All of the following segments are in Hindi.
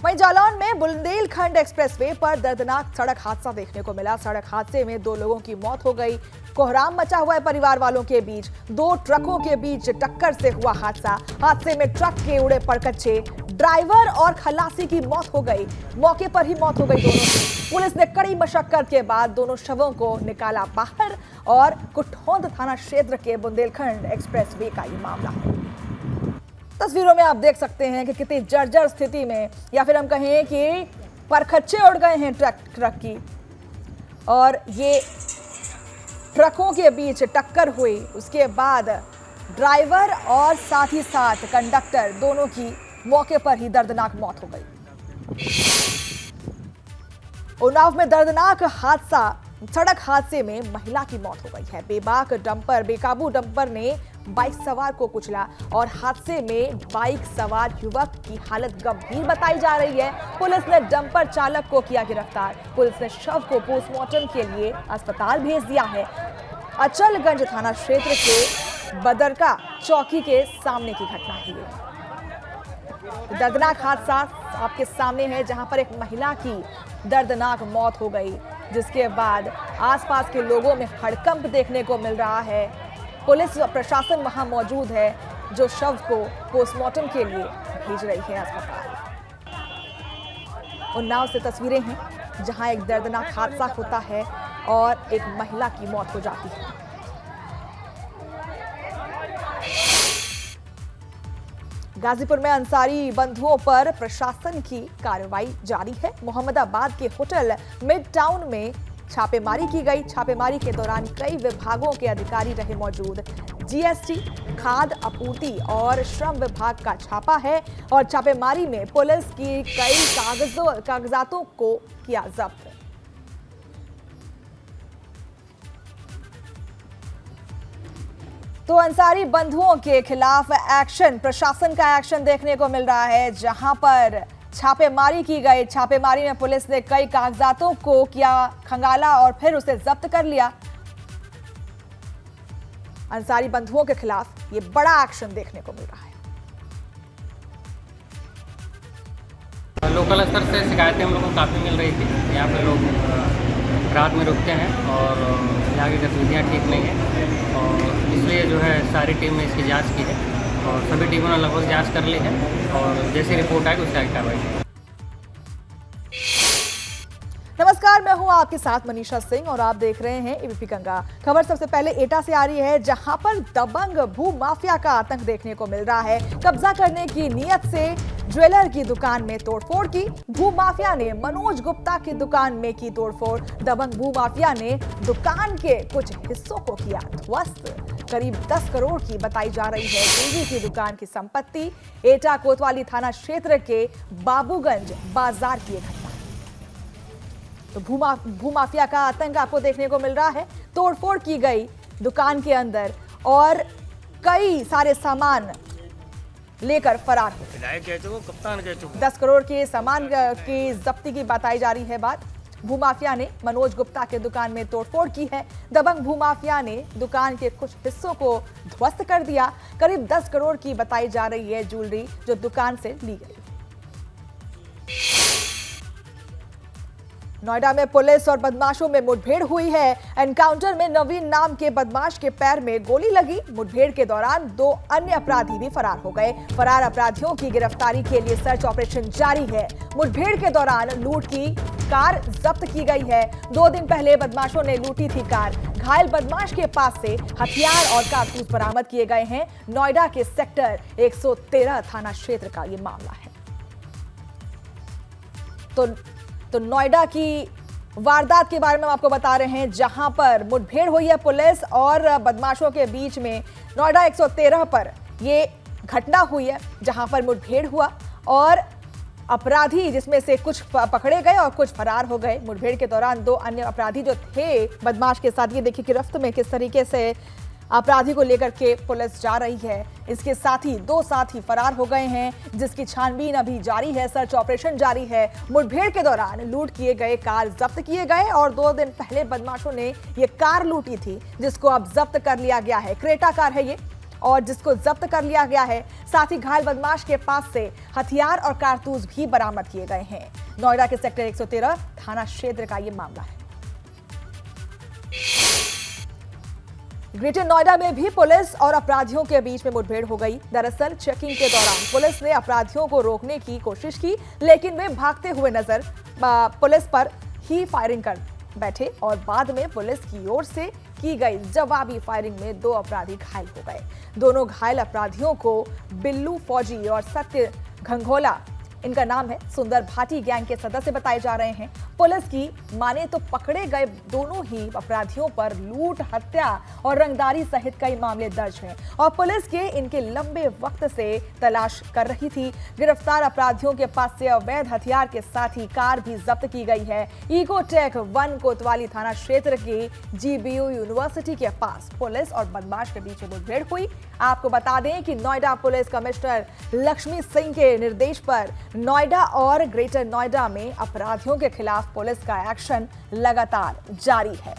वहीं जालौन में बुंदेलखंड एक्सप्रेसवे पर दर्दनाक सड़क हादसा देखने को मिला। सड़क हादसे में 2 लोगों की मौत हो गई। कोहराम मचा हुआ है परिवार वालों के बीच। 2 ट्रकों के बीच टक्कर से हुआ हादसा। हादसे में ट्रक के उड़े परकच्चे, ड्राइवर और खलासी की मौत हो गई। मौके पर ही मौत हो गई दोनों की। पुलिस ने कड़ी मशक्कत के बाद दोनों शवों को निकाला बाहर और कुठौंद थाना क्षेत्र के बुंदेलखंड एक्सप्रेसवे का ये मामला है। तस्वीरों में आप देख सकते हैं कि कितनी जर्जर स्थिति में, या फिर हम कहें कि परखच्चे उड़ गए हैं ट्रक की, और ये ट्रकों के बीच टक्कर हुई। उसके बाद ड्राइवर और साथ ही साथ कंडक्टर दोनों की मौके पर ही दर्दनाक मौत हो गई। उन्नाव में दर्दनाक हादसा, सड़क हादसे में महिला की मौत हो गई है। बेकाबू डंपर ने बाइक सवार को कुचला और हादसे में बाइक सवार युवक की हालत गंभीर बताई जा रही है। पुलिस ने डंपर चालक को किया गिरफ्तार। पुलिस ने शव को पोस्टमार्टम के लिए अस्पताल भेज दिया है। अचलगंज थाना क्षेत्र के बदरका चौकी के सामने की घटना है ये। दर्दनाक हादसा आपके सामने है, जहां पर एक महिला की दर्दनाक मौत हो गई, जिसके बाद आसपास के लोगों में हड़कंप देखने को मिल रहा है। पुलिस व प्रशासन वहां मौजूद है, जो शव को पोस्टमार्टम के लिए भेज रही है अस्पताल। उन्नाव से तस्वीरें हैं, जहां एक दर्दनाक हादसा होता है और एक महिला की मौत हो जाती है। गाजीपुर में अंसारी बंधुओं पर प्रशासन की कार्रवाई जारी है। मोहम्मदाबाद के होटल मिड टाउन में छापेमारी की गई। छापेमारी के दौरान कई विभागों के अधिकारी रहे मौजूद। जीएसटी, खाद्य आपूर्ति और श्रम विभाग का छापा है और छापेमारी में पुलिस की कई कागजातों को किया जब्त। तो अंसारी बंधुओं के खिलाफ एक्शन, प्रशासन का एक्शन देखने को मिल रहा है, जहां पर छापेमारी की गई। छापेमारी में पुलिस ने कई कागजातों को किया खंगाला और फिर उसे जब्त कर लिया। अंसारी बंधुओं के खिलाफ ये बड़ा एक्शन देखने को मिल रहा है। लोकल स्तर से शिकायतें हम लोगों को काफ़ी मिल रही थी। यहाँ पे लोग रात में रुकते हैं और यहाँ की गतिविधियाँ ठीक नहीं है, और इसलिए जो है सारी टीम ने इसकी जांच की है और सभी टीमों ने लगभग जांच कर ली है और जैसी रिपोर्ट आएगी उससे आगे कार्रवाई की। नमस्कार, मैं हूं आपके साथ मनीषा सिंह और आप देख रहे हैं एबीपी गंगा। खबर सबसे पहले एटा से आ रही है, जहां पर दबंग भू माफिया का आतंक देखने को मिल रहा है। कब्जा करने की नीयत से ज्वेलर की दुकान में तोड़फोड़ की। भू माफिया ने मनोज गुप्ता की दुकान में की तोड़फोड़। दबंग भू माफिया ने दुकान के कुछ हिस्सों को किया ध्वस्त। करीब 10 करोड़ की बताई जा रही है ज्वेलरी की दुकान की संपत्ति। एटा कोतवाली थाना क्षेत्र के बाबूगंज बाजार की घटना। तो भूमाफिया का आतंक आपको देखने को मिल रहा है। तोड़फोड़ की गई दुकान के अंदर और कई सारे सामान लेकर फरार हो। 10 करोड़ के सामान की जब्ती की बताई जा रही है बात। भूमाफिया ने मनोज गुप्ता के दुकान में तोड़फोड़ की है। दबंग भूमाफिया ने दुकान के कुछ हिस्सों को ध्वस्त कर दिया। करीब 10 करोड़ की बताई जा रही है ज्वेलरी जो दुकान से ली गई। नोएडा में पुलिस और बदमाशों में मुठभेड़ हुई है। एनकाउंटर में नवीन नाम के बदमाश के पैर में गोली लगी। मुठभेड़ के दौरान 2 अन्य अपराधी भी फरार हो गए। फरार अपराधियों की गिरफ्तारी के लिए सर्च ऑपरेशन जारी है। मुठभेड़ के दौरान लूट की कार जब्त की गई है। 2 दिन पहले बदमाशों ने लूटी थी कार। घायल बदमाश के पास से हथियार और कारतूस बरामद किए गए हैं। नोएडा के सेक्टर 113 थाना क्षेत्र का ये मामला है। तो नोएडा की वारदात के बारे में हम आपको बता रहे हैं, जहां पर मुठभेड़ हुई है पुलिस और बदमाशों के बीच में। नोएडा 113 पर ये घटना हुई है, जहां पर मुठभेड़ हुआ और अपराधी जिसमें से कुछ पकड़े गए और कुछ फरार हो गए। मुठभेड़ के दौरान 2 अन्य अपराधी जो थे बदमाश के साथ, ये देखिए गिरफ्त में किस तरीके से अपराधी को लेकर के पुलिस जा रही है। इसके साथ ही 2 साथी फरार हो गए हैं, जिसकी छानबीन अभी जारी है, सर्च ऑपरेशन जारी है। मुठभेड़ के दौरान लूट किए गए कार जब्त किए गए और 2 दिन पहले बदमाशों ने ये कार लूटी थी, जिसको अब जब्त कर लिया गया है। क्रेटा कार है ये और जिसको जब्त कर लिया गया है। साथ ही घायल बदमाश के पास से हथियार और कारतूस भी बरामद किए गए हैं। नोएडा के सेक्टर 113 थाना क्षेत्र का यह मामला है। ग्रेटर नोएडा में भी पुलिस और अपराधियों के बीच में मुठभेड़ हो गई। दरअसल चेकिंग के दौरान पुलिस ने अपराधियों को रोकने की कोशिश की, लेकिन वे भागते हुए नजर पुलिस पर ही फायरिंग कर बैठे और बाद में पुलिस की ओर से की गई जवाबी फायरिंग में 2 अपराधी घायल हो गए। दोनों घायल अपराधियों को बिल्लू फौजी और सत्य घंघोला, इनका नाम है, सुंदर भाटी गैंग के सदस्य बताए जा रहे हैं। पुलिस की माने तो पकड़े गए दोनों ही अपराधियों पर लूट, हत्या और रंगदारी सहित कई मामले दर्ज हैं और पुलिस के इनके लंबे वक्त से तलाश कर रही थी। गिरफ्तार अपराधियों के पास से अवैध हथियार के साथ ही कार भी जब्त की गई है। इकोटेक 1 कोतवाली थाना क्षेत्र की GBU यूनिवर्सिटी के पास पुलिस और बदमाश के बीच मुठभेड़ हुई। आपको बता दें कि नोएडा पुलिस कमिश्नर लक्ष्मी सिंह के निर्देश पर नोएडा और ग्रेटर नोएडा में अपराधियों के खिलाफ पुलिस का एक्शन लगातार जारी है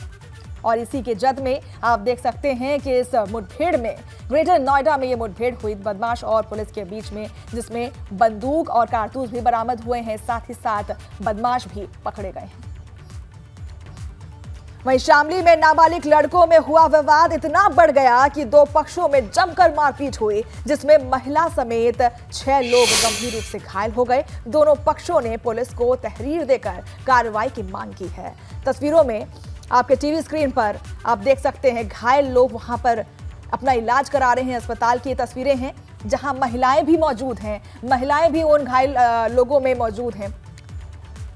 और इसी के जद में आप देख सकते हैं कि इस मुठभेड़ में ग्रेटर नोएडा में ये मुठभेड़ हुई बदमाश और पुलिस के बीच में, जिसमें बंदूक और कारतूस भी बरामद हुए हैं, साथ ही साथ बदमाश भी पकड़े गए हैं। वहीं शामली में नाबालिग लड़कों में हुआ विवाद इतना बढ़ गया कि 2 पक्षों में जमकर मारपीट हुई, जिसमें महिला समेत 6 लोग गंभीर रूप से घायल हो गए। दोनों पक्षों ने पुलिस को तहरीर देकर कार्रवाई की मांग की है। तस्वीरों में आपके टीवी स्क्रीन पर आप देख सकते हैं घायल लोग वहां पर अपना इलाज करा रहे हैं। अस्पताल की तस्वीरें हैं जहां महिलाएं भी मौजूद हैं, महिलाएं भी उन घायल लोगों में मौजूद हैं,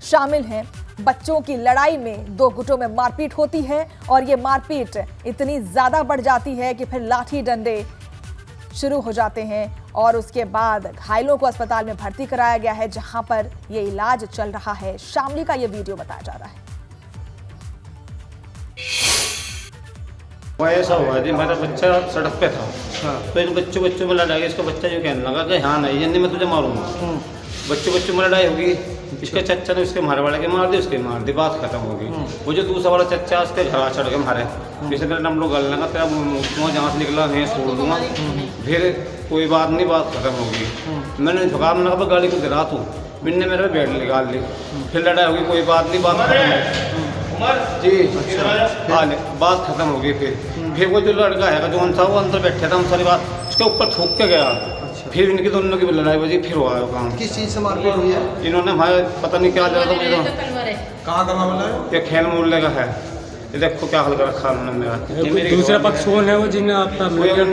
शामिल हैं। बच्चों की लड़ाई में 2 गुटों में मारपीट होती है और ये मारपीट इतनी ज्यादा बढ़ जाती है कि फिर लाठी डंडे शुरू हो जाते हैं और उसके बाद घायलों को अस्पताल में भर्ती कराया गया है, जहां पर ये इलाज चल रहा है। शामली का ये वीडियो बताया जा रहा है। वो ऐसा हुआ जी, मेरा बच्चा सड़क पे था। तो इन बच्चों में लड़ाई, इसका बच्चा जो कहने लगा कि हाँ नहीं जल्दी मैं तुझे मारूंगा। बच्चों में लड़ाई होगी, इसके चच्चा ने उसके मारे वाले के मार दी, उसके मार दी, बात खत्म होगी। वो जो दूसरा वाला चच्चा उसके घर चढ़ के मारे, जैसे मेरे हम लोग गलने का तेरा मुँह जहाँ से निकला मैं छोड़ दूंगा, फिर कोई बात नहीं, बात खत्म होगी। मैंने झुका, मैंने कहा गाड़ी को गिरा तू, मैंने मेरे बेड निकाल ली, फिर लड़ाई होगी, कोई बात नहीं, बात खत्म होगी जी। हाँ बात खत्म हो गई। फिर वो जो लड़का है जो था वो अंदर बैठा था, हम सारी बात उसके ऊपर थूक के गया। फिर इनकी दोनों की लड़ाई बजी, फिर हुआ काम। किस चीज़ से मारपीट हुई है? इन्होंने हमारे पता नहीं क्या जरा कहाँ का मामला है? ये खेल मूल्य का है। ये देखो क्या हल कर रखा उन्होंने मेरा। दूसरा पक्ष कौन है वो जिन्हें आपका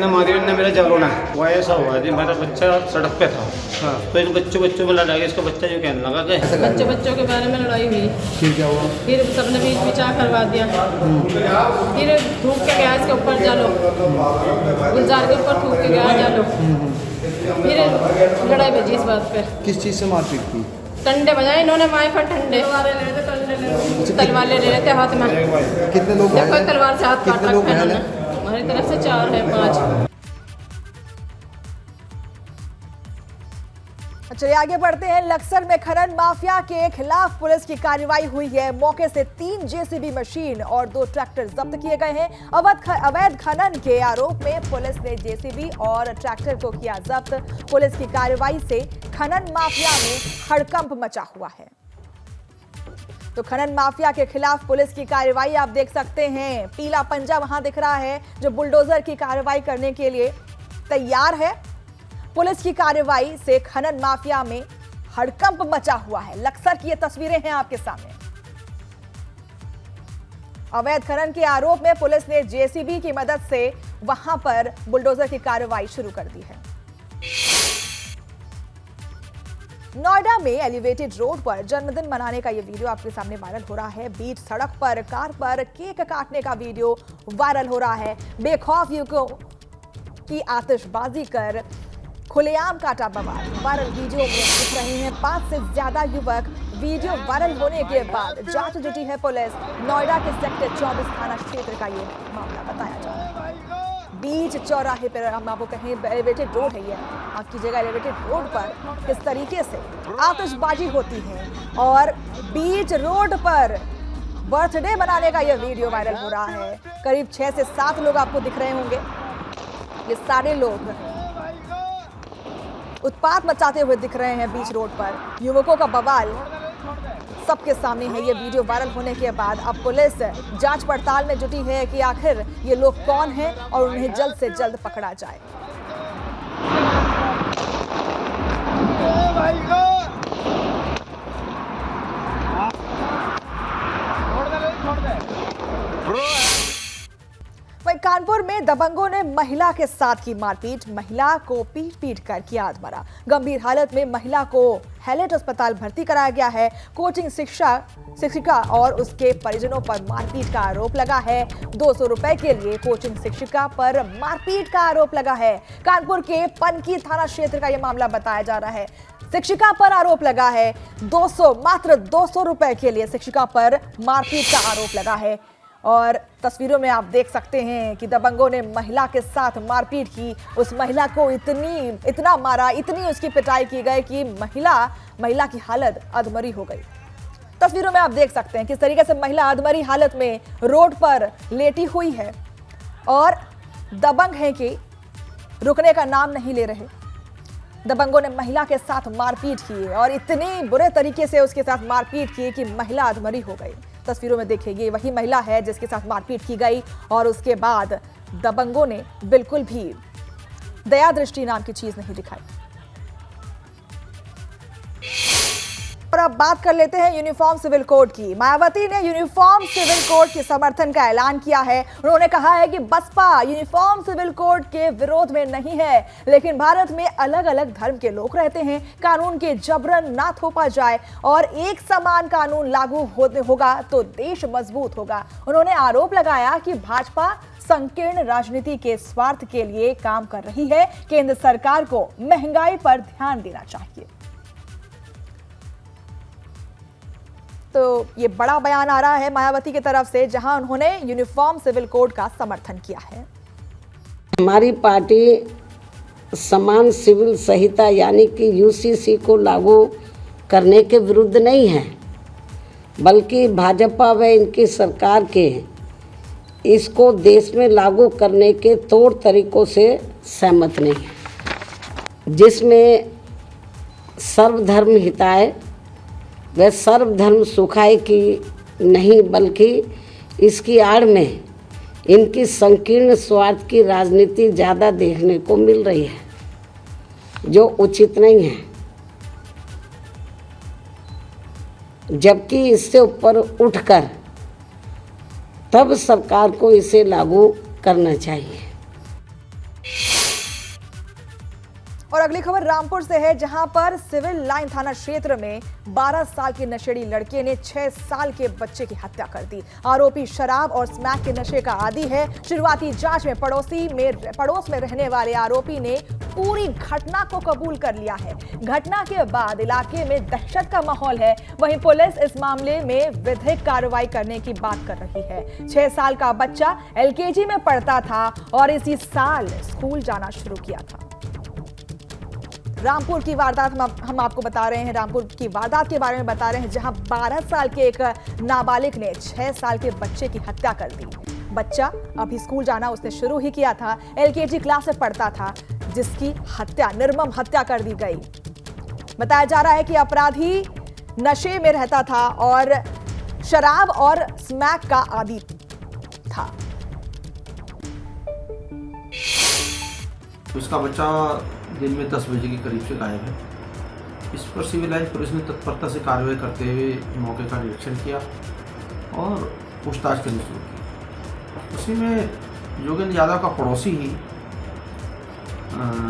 मारी मेरा जलोना है। वो ऐसा हुआ जी, मेरा बच्चा सड़क पे था। तो इन बच्चों में लड़ाई, इसका बच्चा जो कहने लगा कि बच्चों के बारे में लड़ाई हुई। फिर क्या हुआ? फिर सबने बीच में चाह करवा दिया, फिर थूक के गया इसके ऊपर, जालो गुलजार के ऊपर थूक के गया, जालो। फिर लड़ाई बजी इस बात पे। किस चीज़ से मारपीट की? टंडे बजाए इन्होंने, माए पर ठंडे तलवार ले रहे थे हाथ में। कितने लोग देखो तलवार से हाथ काट कितने लोग रखा है घायल इन्होंने। हैं? हमारी तरफ से 4 है 5। चलिए आगे बढ़ते हैं। लक्सर में खनन माफिया के खिलाफ पुलिस की कार्रवाई हुई है। मौके से 3 JCB मशीन और 2 ट्रैक्टर जब्त किए गए हैं। अवैध खनन के आरोप में पुलिस ने JCB और ट्रैक्टर को किया जब्त। पुलिस की कार्रवाई से खनन माफिया में हड़कंप मचा हुआ है। तो खनन माफिया के खिलाफ पुलिस की कार्रवाई आप देख सकते हैं। पीला पंजा वहां दिख रहा है जो बुलडोजर की कार्रवाई करने के लिए तैयार है। पुलिस की कार्रवाई से खनन माफिया में हड़कंप मचा हुआ है। लक्सर की ये तस्वीरें हैं आपके सामने। अवैध खनन के आरोप में पुलिस ने JCB की मदद से वहां पर बुलडोजर की कार्रवाई शुरू कर दी है। नोएडा में एलिवेटेड रोड पर जन्मदिन मनाने का ये वीडियो आपके सामने वायरल हो रहा है। बीच सड़क पर कार पर केक काटने का वीडियो वायरल हो रहा है। बेखौफ युवकों की आतिशबाजी कर खुलेआम काटा बवाल। वायरल वीडियो में दिख रहे हैं 5 से ज्यादा युवक। वीडियो वायरल होने के बाद जांच जुटी है पुलिस। नोएडा के सेक्टर 24 थाना क्षेत्र का ये मामला बताया जा रहा है। बीच चौराहे पर हम आपको कहें एलिवेटेड रोड है ये, आपकी जगह एलिवेटेड रोड पर किस तरीके से आतिशबाजी होती है और बीच रोड पर बर्थडे मनाने का ये वीडियो वायरल हो रहा है। करीब 6 से 7 लोग आपको दिख रहे होंगे। ये सारे लोग उत्पात मचाते हुए दिख रहे हैं बीच रोड पर। युवकों का बवाल सबके सामने है। ये वीडियो वायरल होने के बाद अब पुलिस जांच पड़ताल में जुटी है कि आखिर ये लोग कौन हैं और उन्हें जल्द से जल्द पकड़ा जाए। वहीं कानपुर में दबंगों ने महिला के साथ की मारपीट, महिला को पीट कर किया अधमरा। गंभीर हालत में महिला को हैलेट अस्पताल भर्ती कराया गया है। कोचिंग शिक्षिका और उसके परिजनों पर मारपीट का आरोप लगा है। 200 रुपए के लिए कोचिंग शिक्षिका पर मारपीट का आरोप लगा है। कानपुर के पनकी थाना क्षेत्र का यह मामला बताया जा रहा है। शिक्षिका पर आरोप लगा है। मात्र 200 रुपए के लिए शिक्षिका पर मारपीट का आरोप लगा है। और तस्वीरों में आप देख सकते हैं कि दबंगों ने महिला के साथ मारपीट की। उस महिला को इतना मारा, इतनी उसकी पिटाई की गई कि महिला की हालत अधमरी हो गई। तस्वीरों में आप देख सकते हैं किस तरीके से महिला अधमरी हालत में रोड पर लेटी हुई है और दबंग हैं कि रुकने का नाम नहीं ले रहे। दबंगों ने महिला के साथ मारपीट की और इतनी बुरे तरीके से उसके साथ मारपीट की कि महिला अधमरी हो गई। तस्वीरों में देखिए, वही महिला है जिसके साथ मारपीट की गई और उसके बाद दबंगों ने बिल्कुल भी दया दृष्टि नाम की चीज नहीं दिखाई। और अब बात कर लेते हैं यूनिफॉर्म सिविल कोड की। मायावती ने यूनिफॉर्म सिविल कोड के समर्थन का ऐलान किया है। उन्होंने कहा है कि बसपा यूनिफॉर्म सिविल कोड के विरोध में नहीं है, लेकिन भारत में अलग अलग धर्म के लोग रहते हैं। कानून के जबरन ना थोपा जाए और एक समान कानून लागू होगा तो देश मजबूत होगा। उन्होंने आरोप लगाया कि भाजपा संकीर्ण राजनीति के स्वार्थ के लिए काम कर रही है। केंद्र सरकार को महंगाई पर ध्यान देना चाहिए। तो ये बड़ा बयान आ रहा है मायावती की तरफ से, जहां उन्होंने यूनिफॉर्म सिविल कोड का समर्थन किया है। हमारी पार्टी समान सिविल संहिता यानी कि यूसीसी को लागू करने के विरुद्ध नहीं है, बल्कि भाजपा व इनकी सरकार के इसको देश में लागू करने के तौर तरीकों से सहमत नहीं है, जिसमें सर्वधर्म हिताय व सर्वधर्म सुखाय की नहीं, बल्कि इसकी आड़ में इनकी संकीर्ण स्वार्थ की राजनीति ज़्यादा देखने को मिल रही है, जो उचित नहीं है। जबकि इससे ऊपर उठकर तब सरकार को इसे लागू करना चाहिए। और अगली खबर रामपुर से है, जहां पर सिविल लाइन थाना क्षेत्र में 12 साल के नशेड़ी लड़के ने 6 साल के बच्चे की हत्या कर दी। आरोपी शराब और स्मैक के नशे का आदी है। शुरुआती जांच में पड़ोस में रहने वाले आरोपी ने पूरी घटना को कबूल कर लिया है। घटना के बाद इलाके में दहशत का माहौल है। वहीं पुलिस इस मामले में विधिक कार्रवाई करने की बात कर रही है। 6 साल का बच्चा LKG में पढ़ता था और इसी साल स्कूल जाना शुरू किया था। रामपुर की वारदात हम आपको बता रहे हैं, रामपुर की वारदात के बारे में बता रहे हैं, जहां 12 साल के एक नाबालिग ने 6 साल के बच्चे की हत्या कर दी। बच्चा अभी स्कूल जाना उसने शुरू ही किया था, LKG क्लास में पढ़ता था, जिसकी हत्या, निर्मम हत्या कर दी गई। बताया जा रहा है कि अपराधी नशे में रहता था और शराब और स्मैक का आदी था। उसका बच्चा दिन में 10 बजे के करीब से गायब है। इस पर सिविल लाइन पुलिस ने तत्परता से कार्रवाई करते हुए मौके का निरीक्षण किया और पूछताछ करनी शुरू की। उसी में योगेंद्र यादव का पड़ोसी ही,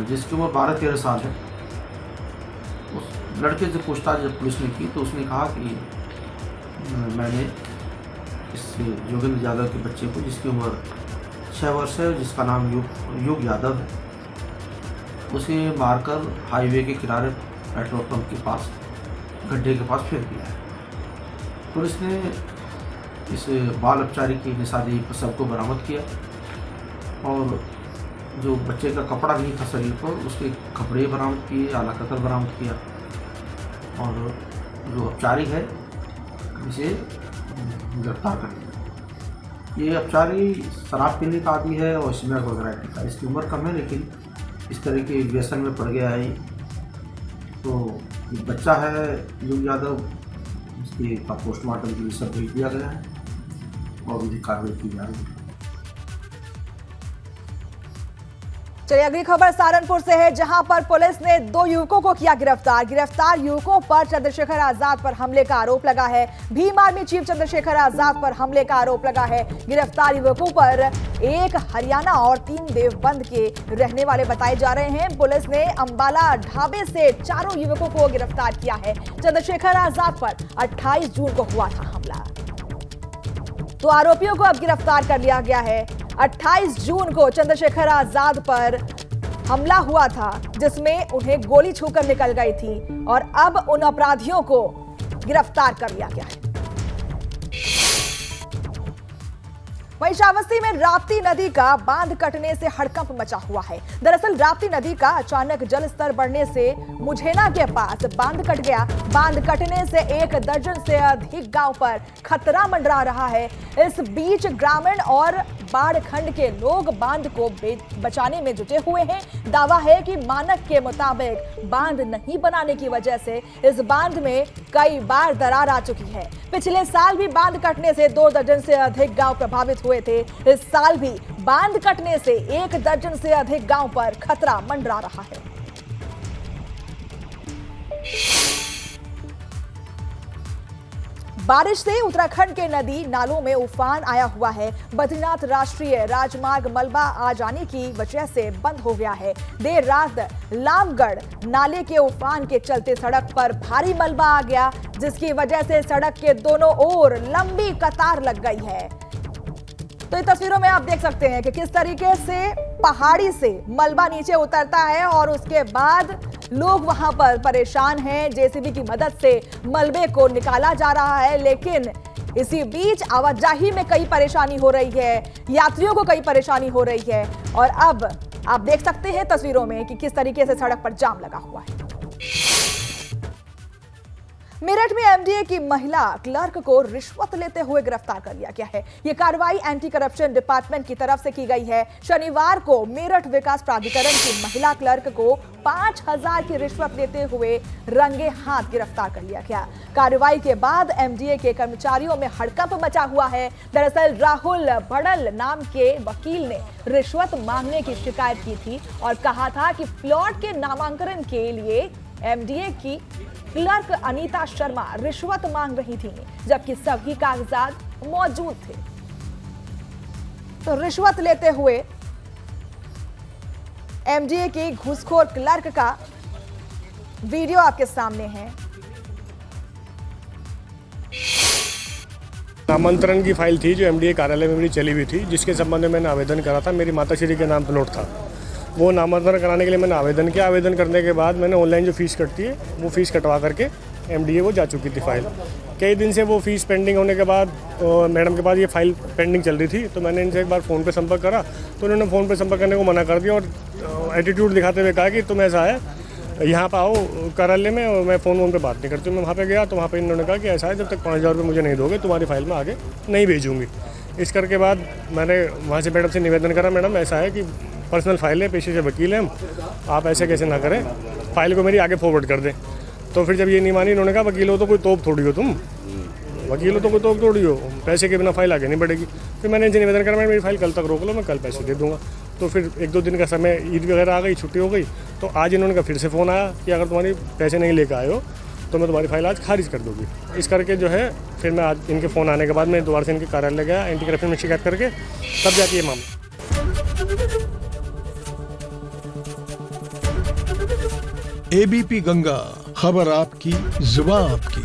जिसकी उम्र 12-13 साल है, उस लड़के से पूछताछ जब पुलिस ने की तो उसने कहा कि मैंने इस योगेंद्र यादव के बच्चे को, जिसकी उम्र 6 वर्ष है, जिसका नाम युग यादव है, उसे मारकर हाईवे के किनारे पेट्रोल पंप के पास गड्ढे के पास फेंक दिया है। पुलिस ने इस बाल अपचारी की निशानी पर सबको बरामद किया और जो बच्चे का कपड़ा नहीं था शरीर पर, उसके कपड़े बरामद किए, आला कतर बरामद किया और जो अपचारी है इसे गिरफ्तार कर लिया। ये अपचारी शराब पीने का आदि है और स्मैक वगैरह पीता है। इसकी उम्र कम है लेकिन इस तरह के व्यसन में पड़ गया है। तो एक बच्चा है युग यादव, इसके का पोस्टमार्टम के लिए सब भेज दिया गया है और विधिक कार्रवाई की जा रही है। चलिए अगली खबर सहारनपुर से है, जहां पर पुलिस ने 2 युवकों को किया गिरफ्तार। गिरफ्तार युवकों पर चंद्रशेखर आजाद पर हमले का आरोप लगा है। भीम आर्मी चीफ चंद्रशेखर आजाद पर हमले का आरोप लगा है। गिरफ्तार युवकों पर एक हरियाणा और 3 देवबंद के रहने वाले बताए जा रहे हैं। पुलिस ने अंबाला ढाबे से 4 युवकों को गिरफ्तार किया है। चंद्रशेखर आजाद पर 28 जून को हुआ था हमला, तो आरोपियों को अब गिरफ्तार कर लिया गया है। 28 जून को चंद्रशेखर आजाद पर हमला हुआ था, जिसमें उन्हें गोली छूकर निकल गई थी और अब उन अपराधियों को गिरफ्तार कर लिया गया है। वहीं श्रावस्ती में राप्ती नदी का बांध कटने से हड़कंप मचा हुआ है। दरअसल राप्ती नदी का अचानक जल स्तर बढ़ने से मुझेना के पास बांध कट गया। बांध कटने से 1 दर्जन से अधिक गांव पर खतरा मंडरा रहा है। इस बीच ग्रामीण और बाढ़ खंड के लोग बांध को बचाने में जुटे हुए हैं। दावा है कि मानक के मुताबिक बांध नहीं बनाने की वजह से इस बांध में कई बार दरार आ चुकी है। पिछले साल भी बांध कटने से 2 दर्जन से अधिक गांव प्रभावित हुए थे। इस साल भी बांध कटने से 1 दर्जन से अधिक गांव पर खतरा मंडरा रहा है। बारिश से उत्तराखंड के नदी नालों में उफान आया हुआ है। बद्रीनाथ राष्ट्रीय राजमार्ग मलबा आ जाने की वजह से बंद हो गया है। देर रात लामगढ़ नाले के उफान के चलते सड़क पर भारी मलबा आ गया, जिसकी वजह से सड़क के दोनों ओर लंबी कतार लग गई है। तो इन तस्वीरों में आप देख सकते हैं कि किस तरीके से पहाड़ी से मलबा नीचे उतरता है और उसके बाद लोग वहां पर परेशान हैं। जेसीबी की मदद से मलबे को निकाला जा रहा है, लेकिन इसी बीच आवाजाही में कई परेशानी हो रही है, यात्रियों को कई परेशानी हो रही है। और अब आप देख सकते हैं तस्वीरों में कि किस तरीके से सड़क पर जाम लगा हुआ है। मेरठ में एमडीए की महिला क्लर्क को रिश्वत लेते हुए गिरफ्तार कर लिया गया है। यह कार्रवाई एंटी करप्शन डिपार्टमेंट की तरफ से की गई है। शनिवार को मेरठ विकास प्राधिकरण की महिला क्लर्क को 5000 की रिश्वत लेते हुए रंगे हाथ गिरफ्तार कर लिया गया। कार्रवाई के बाद एमडीए के कर्मचारियों में हड़कंप मचा हुआ है। दरअसल राहुल भड़ल नाम के वकील ने रिश्वत मांगने की शिकायत की थी और कहा था कि प्लॉट के नामांकन के लिए एमडीए की क्लर्क अनीता शर्मा रिश्वत मांग रही थी, जबकि सभी कागजात मौजूद थे। तो रिश्वत लेते हुए एमडीए की घूसखोर क्लर्क का वीडियो आपके सामने है। नामांतरण की फाइल थी जो एमडीए कार्यालय में मेरी चली हुई थी, जिसके संबंध में मैंने आवेदन करा था। मेरी माताश्री के नाम प्लॉट था, वो नामांतरण कराने के लिए मैंने आवेदन किया। आवेदन करने के बाद मैंने ऑनलाइन जो फीस कटती है वो फीस कटवा करके एमडीए वो जा चुकी थी फाइल। कई दिन से वो फीस पेंडिंग होने के बाद मैडम के पास ये फाइल पेंडिंग चल रही थी, तो मैंने इनसे एक बार फ़ोन पे संपर्क करा, तो उन्होंने फ़ोन पे संपर्क करने को मना कर दिया और एटीट्यूड दिखाते हुए कहा कि तुम ऐसा है यहाँ पर आओ कार्यालय में, और मैं फ़ोन पे बात नहीं करती हूँ। मैं वहाँ पे गया तो वहाँ पे इन्होंने कहा कि ऐसा है, जब तक 5000 रुपये मुझे नहीं दोगे तुम्हारी फाइल में आगे नहीं भेजूँगी। इस करके बाद मैंने वहाँ से मैडम से निवेदन करा, मैडम ऐसा है कि पर्सनल फाइल है, पेशे से वकील हैं हम, आप ऐसे कैसे ना करें, फाइल को मेरी आगे फॉरवर्ड कर दें। तो फिर जब ये नहीं मानी, इन्होंने कहा वकील हो तो कोई तोप थोड़ी हो, तुम वकील हो तो कोई तोप थोड़ी हो, पैसे के बिना फाइल आगे नहीं बढ़ेगी। फिर मैंने इनसे निवेदन करा, मेरी फाइल कल तक रोक लो, मैं कल पैसे दे दूँगा। तो फिर 1-2 दिन का समय, ईद वगैरह आ गई, छुट्टी हो गई, तो आज इन्होंने कहा फिर से फ़ोन आया कि अगर तुम्हारी पैसे नहीं लेकर आए हो तो मैं तुम्हारी फाइल आज खारिज कर दूँगी। इस करके जो है फिर मैं आज इनके फ़ोन आने के बाद मैं दोबारा से इनके कार्यालय गया, एंटी करप्शन में शिकायत करके, तब जाके ये मामला। एबीपी गंगा, खबर आपकी, जुबान आपकी।